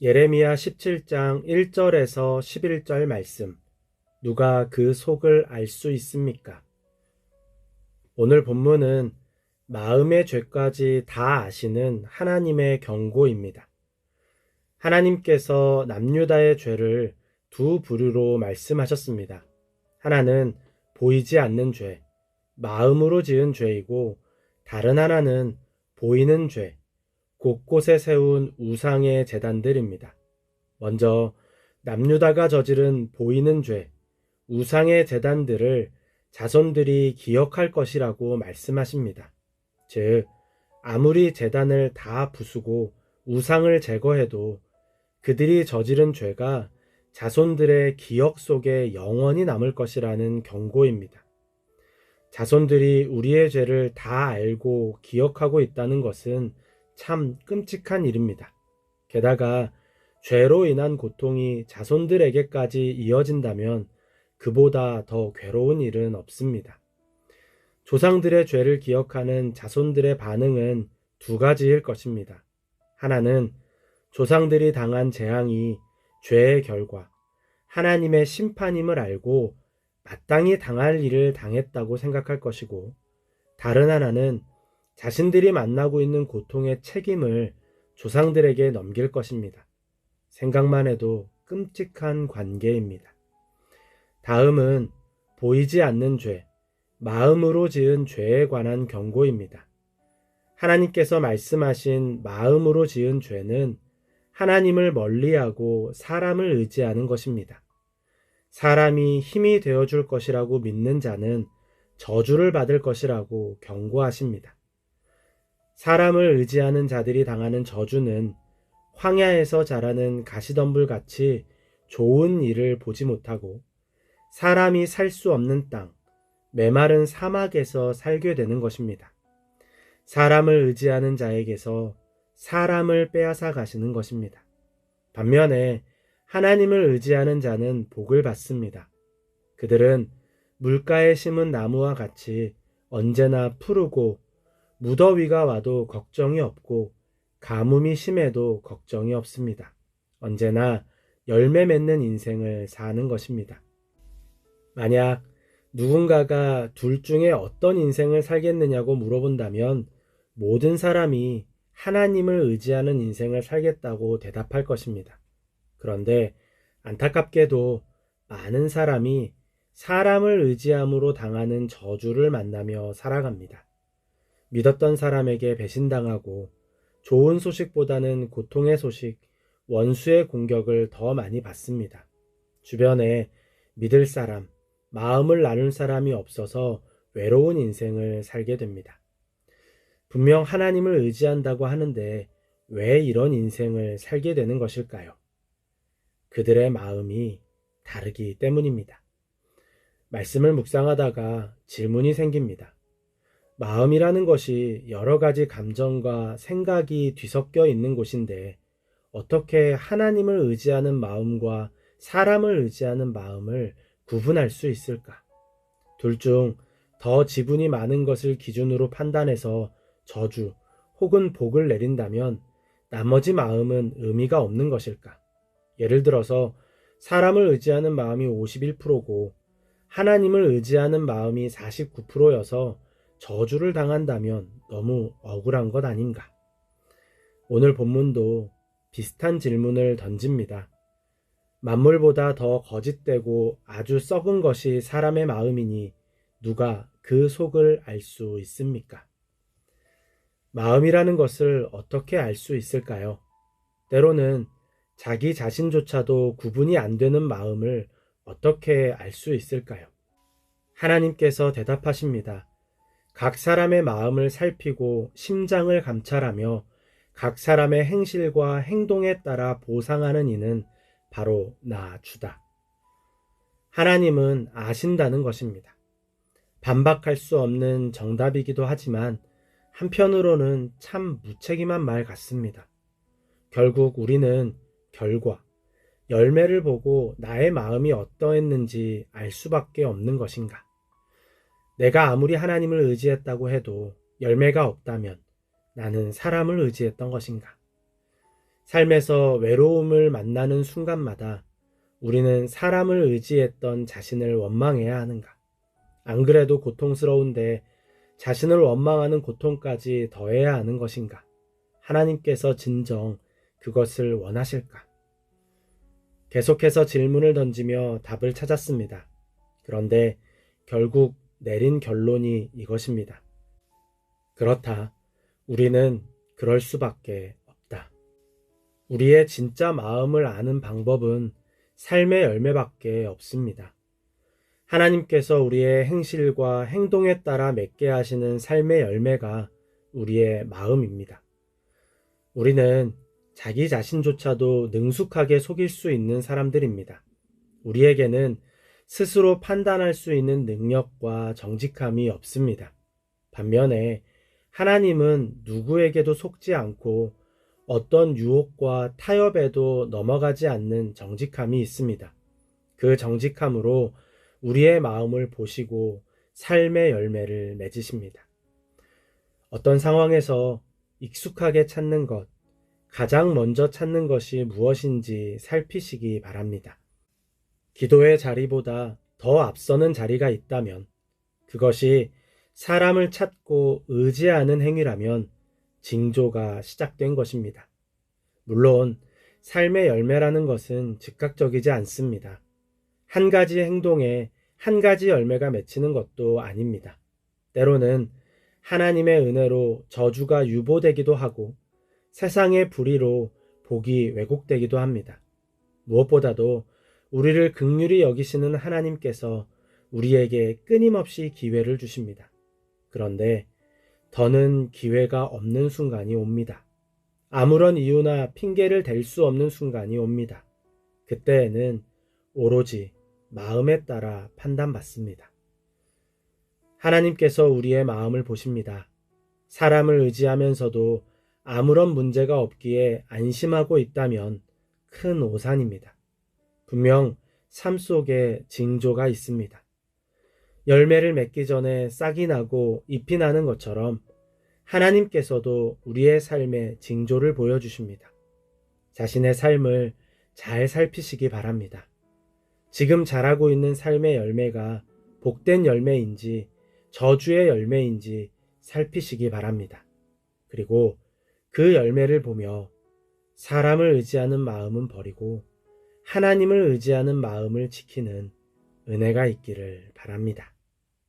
예레미야 17장 1절에서 11절 말씀. 누가 그 속을 알 수 있습니까? 오늘 본문은 마음의 죄까지 다 아시는 하나님의 경고입니다. 하나님께서 남유다의 죄를 두 부류로 말씀하셨습니다. 하나는 보이지 않는 죄, 마음으로 지은 죄이고, 다른 하나는 보이는 죄, 곳곳에 세운 우상의 제단들입니다. 먼저 남유다가 저지른 보이는 죄, 우상의 제단들을 자손들이 기억할 것이라고 말씀하십니다. 즉, 아무리 제단을 다 부수고 우상을 제거해도 그들이 저지른 죄가 자손들의 기억 속에 영원히 남을 것이라는 경고입니다. 자손들이 우리의 죄를 다 알고 기억하고 있다는 것은 참 끔찍한 일입니다. 게다가 죄로 인한 고통이 자손들에게까지 이어진다면 그보다 더 괴로운 일은 없습니다. 조상들의 죄를 기억하는 자손들의 반응은 두 가지일 것입니다. 하나는 조상들이 당한 재앙이 죄의 결과, 하나님의 심판임을 알고 마땅히 당할 일을 당했다고 생각할 것이고, 다른 하나는 자신들이 만나고 있는 고통의 책임을 조상들에게 넘길 것입니다. 생각만 해도 끔찍한 관계입니다. 다음은 보이지 않는 죄, 마음으로 지은 죄에 관한 경고입니다. 하나님께서 말씀하신 마음으로 지은 죄는 하나님을 멀리하고 사람을 의지하는 것입니다. 사람이 힘이 되어줄 것이라고 믿는 자는 저주를 받을 것이라고 경고하십니다. 사람을 의지하는 자들이 당하는 저주는 황야에서 자라는 가시덤불 같이 좋은 일을 보지 못하고 사람이 살 수 없는 땅, 메마른 사막에서 살게 되는 것입니다. 사람을 의지하는 자에게서 사람을 빼앗아 가시는 것입니다. 반면에 하나님을 의지하는 자는 복을 받습니다. 그들은 물가에 심은 나무와 같이 언제나 푸르고 무더위가 와도 걱정이 없고 가뭄이 심해도 걱정이 없습니다. 언제나 열매 맺는 인생을 사는 것입니다. 만약 누군가가 둘 중에 어떤 인생을 살겠느냐고 물어본다면 모든 사람이 하나님을 의지하는 인생을 살겠다고 대답할 것입니다. 그런데 안타깝게도 많은 사람이 사람을 의지함으로 당하는 저주를 만나며 살아갑니다. 믿었던 사람에게 배신당하고 좋은 소식보다는 고통의 소식, 원수의 공격을 더 많이 받습니다. 주변에 믿을 사람, 마음을 나눌 사람이 없어서 외로운 인생을 살게 됩니다. 분명 하나님을 의지한다고 하는데 왜 이런 인생을 살게 되는 것일까요? 그들의 마음이 다르기 때문입니다. 말씀을 묵상하다가 질문이 생깁니다. 마음이라는 것이 여러 가지 감정과 생각이 뒤섞여 있는 곳인데 어떻게 하나님을 의지하는 마음과 사람을 의지하는 마음을 구분할 수 있을까? 둘 중 더 지분이 많은 것을 기준으로 판단해서 저주 혹은 복을 내린다면 나머지 마음은 의미가 없는 것일까? 예를 들어서 사람을 의지하는 마음이 51%고 하나님을 의지하는 마음이 49%여서 저주를 당한다면 너무 억울한 것 아닌가? 오늘 본문도 비슷한 질문을 던집니다. 만물보다 더 거짓되고 아주 썩은 것이 사람의 마음이니 누가 그 속을 알 수 있습니까? 마음이라는 것을 어떻게 알 수 있을까요? 때로는 자기 자신조차도 구분이 안 되는 마음을 어떻게 알 수 있을까요? 하나님께서 대답하십니다. 각 사람의 마음을 살피고 심장을 감찰하며 각 사람의 행실과 행동에 따라 보상하는 이는 바로 나 주다. 하나님은 아신다는 것입니다. 반박할 수 없는 정답이기도 하지만 한편으로는 참 무책임한 말 같습니다. 결국 우리는 결과, 열매를 보고 나의 마음이 어떠했는지 알 수밖에 없는 것인가? 내가 아무리 하나님을 의지했다고 해도 열매가 없다면 나는 사람을 의지했던 것인가? 삶에서 외로움을 만나는 순간마다 우리는 사람을 의지했던 자신을 원망해야 하는가? 안 그래도 고통스러운데 자신을 원망하는 고통까지 더해야 하는 것인가? 하나님께서 진정 그것을 원하실까? 계속해서 질문을 던지며 답을 찾았습니다. 그런데 결국 내린 결론이 이것입니다. 그렇다. 우리는 그럴 수밖에 없다. 우리의 진짜 마음을 아는 방법은 삶의 열매밖에 없습니다. 하나님께서 우리의 행실과 행동에 따라 맺게 하시는 삶의 열매가 우리의 마음입니다. 우리는 자기 자신조차도 능숙하게 속일 수 있는 사람들입니다. 우리에게는 스스로 판단할 수 있는 능력과 정직함이 없습니다. 반면에 하나님은 누구에게도 속지 않고 어떤 유혹과 타협에도 넘어가지 않는 정직함이 있습니다. 그 정직함으로 우리의 마음을 보시고 삶의 열매를 맺으십니다. 어떤 상황에서 익숙하게 찾는 것, 가장 먼저 찾는 것이 무엇인지 살피시기 바랍니다. 기도의 자리보다 더 앞서는 자리가 있다면 그것이 사람을 찾고 의지하는 행위라면 징조가 시작된 것입니다. 물론 삶의 열매라는 것은 즉각적이지 않습니다. 한 가지 행동에 한 가지 열매가 맺히는 것도 아닙니다. 때로는 하나님의 은혜로 저주가 유보되기도 하고 세상의 불의로 복이 왜곡되기도 합니다. 무엇보다도 우리를 긍휼히 여기시는 하나님께서 우리에게 끊임없이 기회를 주십니다. 그런데 더는 기회가 없는 순간이 옵니다. 아무런 이유나 핑계를 댈 수 없는 순간이 옵니다. 그때에는 오로지 마음에 따라 판단받습니다. 하나님께서 우리의 마음을 보십니다. 사람을 의지하면서도 아무런 문제가 없기에 안심하고 있다면 큰 오산입니다. 분명 삶 속에 징조가 있습니다. 열매를 맺기 전에 싹이 나고 잎이 나는 것처럼 하나님께서도 우리의 삶에 징조를 보여주십니다. 자신의 삶을 잘 살피시기 바랍니다. 지금 자라고 있는 삶의 열매가 복된 열매인지 저주의 열매인지 살피시기 바랍니다. 그리고 그 열매를 보며 사람을 의지하는 마음은 버리고 하나님을 의지하는 마음을 지키는 은혜가 있기를 바랍니다.